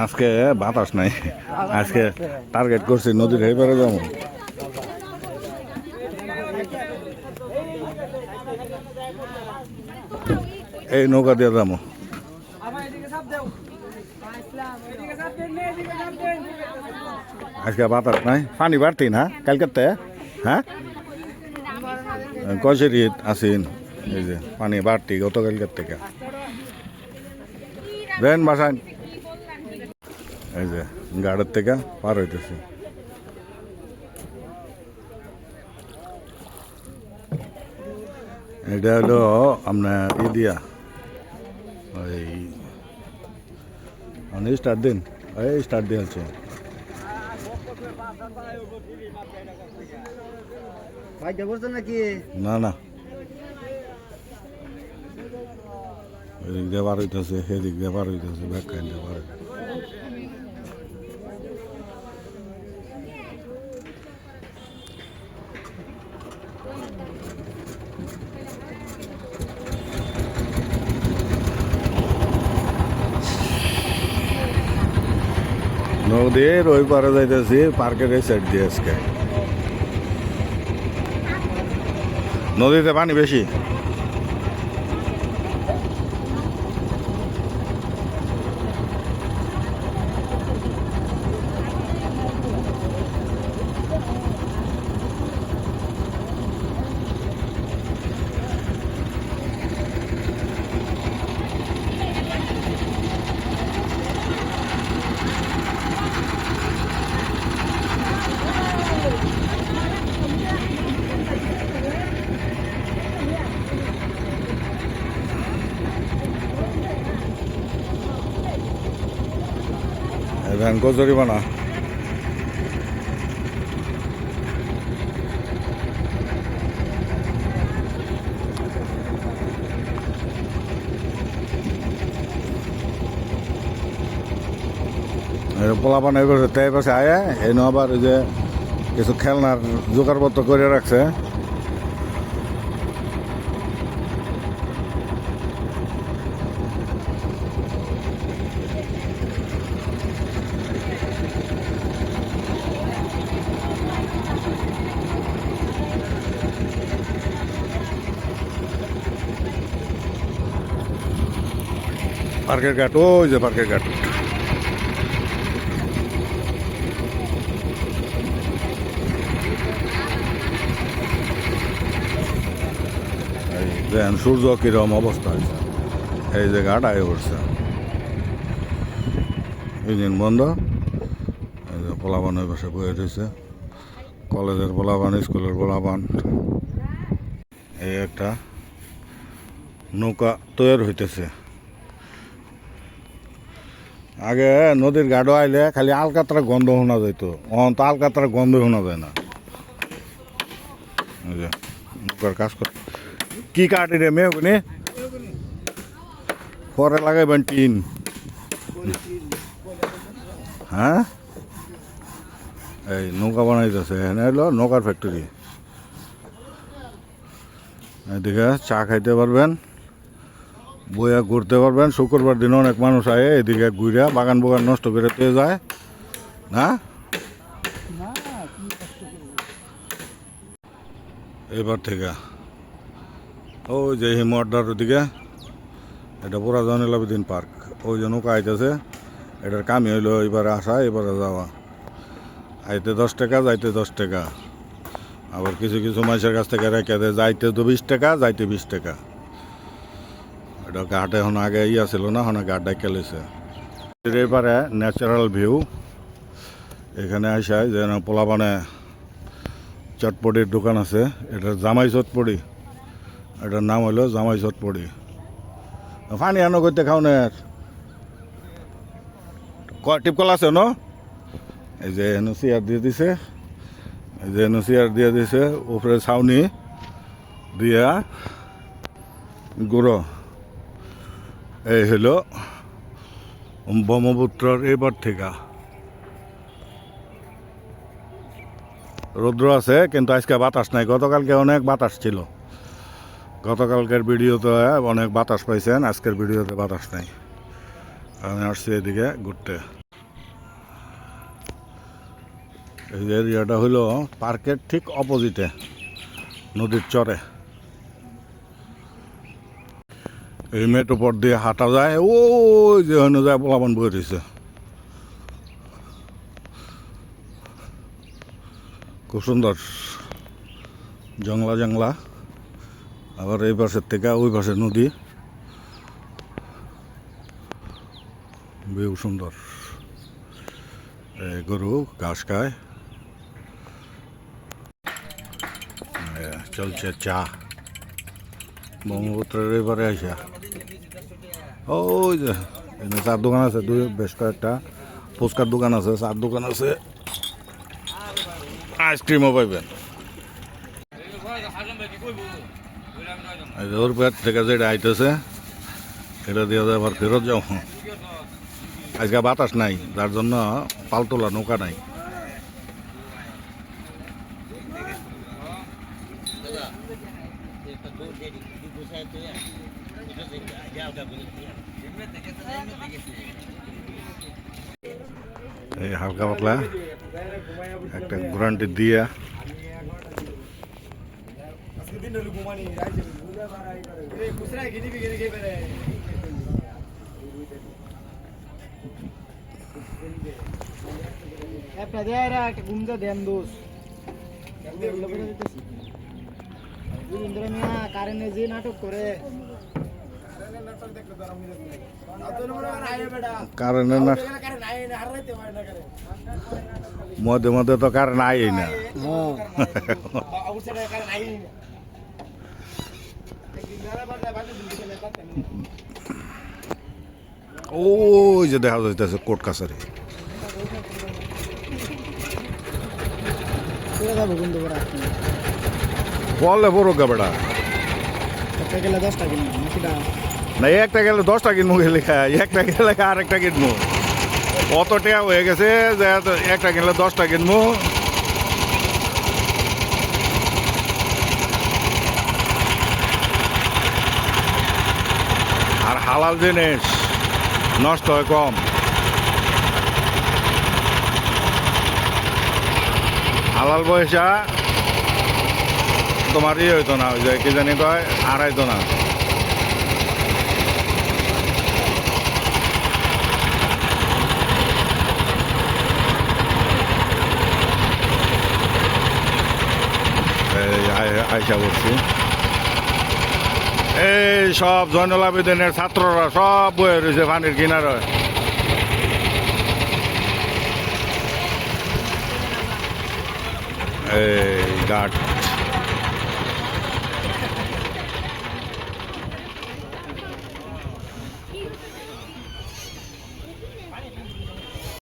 আজকে বাতাস নাই, আজকে টার্গেট করছি নদীর এই পারে যাবো। এই নৌকা দিয়ে যাবো। আজকে বাতাস নাই, পানি বাড়তি না কালকাতে। হ্যাঁ কয়সের ঈদ আসিন, এই যে পানি বাড়তি গতকালকার থেকে। দেন বাসায় এই যে গাড়ির থেকে পার হইতেছে। এটা হলো আপনার দিয়া ওই স্টার্ট দিন, এই স্টার্ট দিয়ে আছে। না না এদিক দিয়ে বার হইতেছে, সেদিক দিয়ে বার হইতেছে, ব্যাক কাইন দিয়ে বার হইতেছে। নদীর ওই পারে যাইতেছি, পার্কের এই সাইড দিয়ে আজকে। নদীতে পানি বেশি। ব্যাংক জরিমানা। পোলাপান এই করছে, তাই পাশে আয়া এই আবার ওই যে কিছু খেলনার জোগাড়পত্র করে রাখছে। পার্কের ঘাট, ওই যে পার্কের ঘাট। দেখেন সূর্য কিরকম অবস্থা হয়েছে, এই যে ঘাট আগে পড়ছে। ইঞ্জিন বন্ধ, এই যে পোলাপান ওই পাশে বয়ে রয়েছে, কলেজের পোলাপান, স্কুলের পোলাপান। এই একটা নৌকা তৈরি হইতেছে। আগে নদীর গাঢ় আইলে খালি আলকাতরা গন্ধ শোনা যেত, অন্ত আলকাতরা গন্ধ শোনা যায় না। নৌকার কাজ কর কি কাটি রে মেয়ে পরে লাগাইবেন টিন। হ্যাঁ এই নৌকা বানাইতেছে, এখানে হলো নৌকার ফ্যাক্টরি। এদিকে চা খাইতে পারবেন, বইয়া ঘুরতে পারবেন। শুক্রবার দিন অনেক মানুষ আয় এদিকে ঘুরে বাগান বাগান নষ্ট করে পেয়ে যায় না। এবার থেকে ওই যে হিমওয়ার্ডার ওদিকে, এটা পুরা জয়নুল পার্ক। ওই যে নৌকা আইতেছে, এটার কামই হইলো এবারে আসা এবারে যাওয়া। আইতে 10 টাকা, যাইতে 10 টাকা। আবার কিছু কিছু মানুষের কাছ থেকে রেখে দেয়, যাইতে তো 20 টাকা, যাইতে 20 টাকা। এটা ঘাট এখন আগে ছিল না, এখন ঘাট ডাইকা লইছে। এবারে ন্যাচারাল ভিউ। এখানে আইসায় যেন পোলাপানে চটপটির দোকান আছে, এটার জামাই চটপটি, এটার নাম হলো জামাই চটপটি। পানি আনো করতে খাওনের টিপকল আছে ন, এই যে এনো চেয়ার দিয়ে দিছে, এই যে এনো চেয়ার দিয়ে দিছে, উপরে ছাউনি দিয়া গুঁড়ো। এই হলো ব্রহ্মপুত্রর এবার থেকে। রৌদ্র আছে কিন্তু আজকে বাতাস নাই, গতকালকে অনেক বাতাস ছিল। গতকালকের ভিডিওতে অনেক বাতাস পাইছেন, আজকের ভিডিওতে বাতাস নাই। আমি আসছি এদিকে ঘুরতে। এই এরিয়াটা হইলো পার্কের ঠিক অপোজিটে নদীর চরে। এই মেট্রো পথ দিয়ে হাঁটা যায়, ওই যে হইনো যায় পোলাপান বয়ে দিছে। খুব সুন্দর জংলা জংলা, আবার এই পাশের থেকে ওই পাশে নদী, বেউ সুন্দর। গরু ঘাস খায়, চলছে চা ব্রহ্মপুত্রের এবারে আসা। ওই যে চার দোকান আছে, বেশ কয়েকটা ফুচকার দোকান আছে, চার দোকান আছে, আইসক্রিমও পাইবেন। ওর পেট থেকে যেটা আইতেছে এটা দিয়ে আবার ফেরত যাও। আজকে বাতাস নাই, যার জন্য পালতোলা নৌকা নাই। এই হালকা পাতলা একটা গ্যারান্টি দিয়া একটা ঘুমতে দেন দোষ কারেন্টে যে নাটক করে কারেন্টের না মধ্যে মধ্যে তো কারেন্ট আই না। ওই যে দেখা যাইতেছে কোর্ট কাছারি। বললে বড় বেটা গেলে 10টা কিনবো না, একটা গেলে 10টা কিনবো, গেলে একটা গেলে আরেকটা কিনবো। অত টাকা হয়ে গেছে যে একটা কিনলে 10টা কিনবো। আর হালাল জিনিস নষ্ট হয় কম। হালাল পয়সা তোমার ইয়ে হইতো না, ওই যে কি জানি কয় হারাইতো না। আইসা করছি, এই সব জয়নুল আবেদিনের ছাত্ররা সব বয়ে রয়েছে পানির কিনারে। এই ঘাট